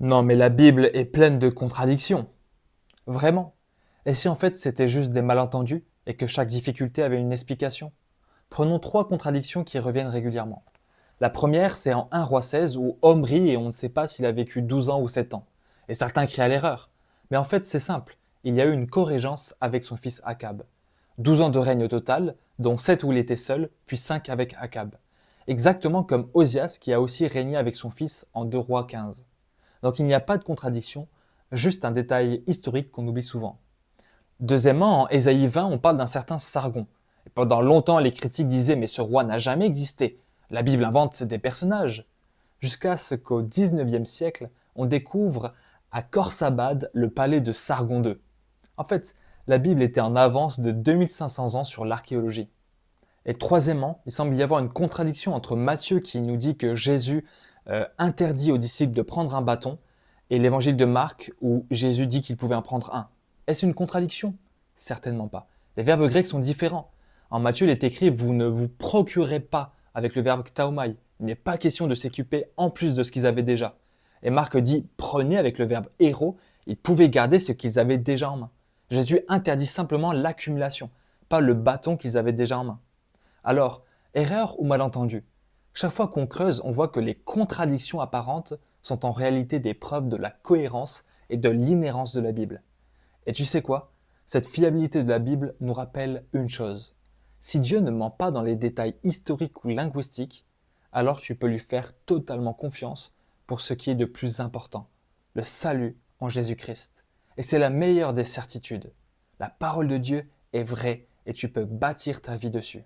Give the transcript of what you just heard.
Non, mais la Bible est pleine de contradictions. Vraiment. Et si en fait c'était juste des malentendus et que chaque difficulté avait une explication? Prenons trois contradictions qui reviennent régulièrement. La première, c'est en 1 Roi 16 où Omri et on ne sait pas s'il a vécu 12 ans ou 7 ans. Et certains crient à l'erreur. Mais en fait, c'est simple. Il y a eu une corrégence avec son fils Akab. 12 ans de règne au total, dont 7 où il était seul, puis 5 avec Akab. Exactement comme Osias qui a aussi régné avec son fils en 2 Rois 15. Donc il n'y a pas de contradiction, juste un détail historique qu'on oublie souvent. Deuxièmement, en Ésaïe 20, on parle d'un certain Sargon. Et pendant longtemps, les critiques disaient mais ce roi n'a jamais existé. La Bible invente des personnages. Jusqu'à ce qu'au 19e siècle, on découvre à Khorsabad le palais de Sargon II. En fait, la Bible était en avance de 2500 ans sur l'archéologie. Et troisièmement, il semble y avoir une contradiction entre Matthieu qui nous dit que Jésus interdit aux disciples de prendre un bâton et l'évangile de Marc où Jésus dit qu'il pouvait en prendre un. Est-ce une contradiction? Certainement pas. Les verbes grecs sont différents. En Matthieu, il est écrit vous ne vous procurez pas avec le verbe ktaomai. Il n'est pas question de s'occuper en plus de ce qu'ils avaient déjà. Et Marc dit prenez avec le verbe héros, ils pouvaient garder ce qu'ils avaient déjà en main. Jésus interdit simplement l'accumulation, pas le bâton qu'ils avaient déjà en main. Alors, erreur ou malentendu? Chaque fois qu'on creuse, on voit que les contradictions apparentes sont en réalité des preuves de la cohérence et de l'inhérence de la Bible. Et tu sais quoi? Cette fiabilité de la Bible nous rappelle une chose. Si Dieu ne ment pas dans les détails historiques ou linguistiques, alors tu peux lui faire totalement confiance pour ce qui est de plus important, le salut en Jésus-Christ. Et c'est la meilleure des certitudes. La parole de Dieu est vraie et tu peux bâtir ta vie dessus.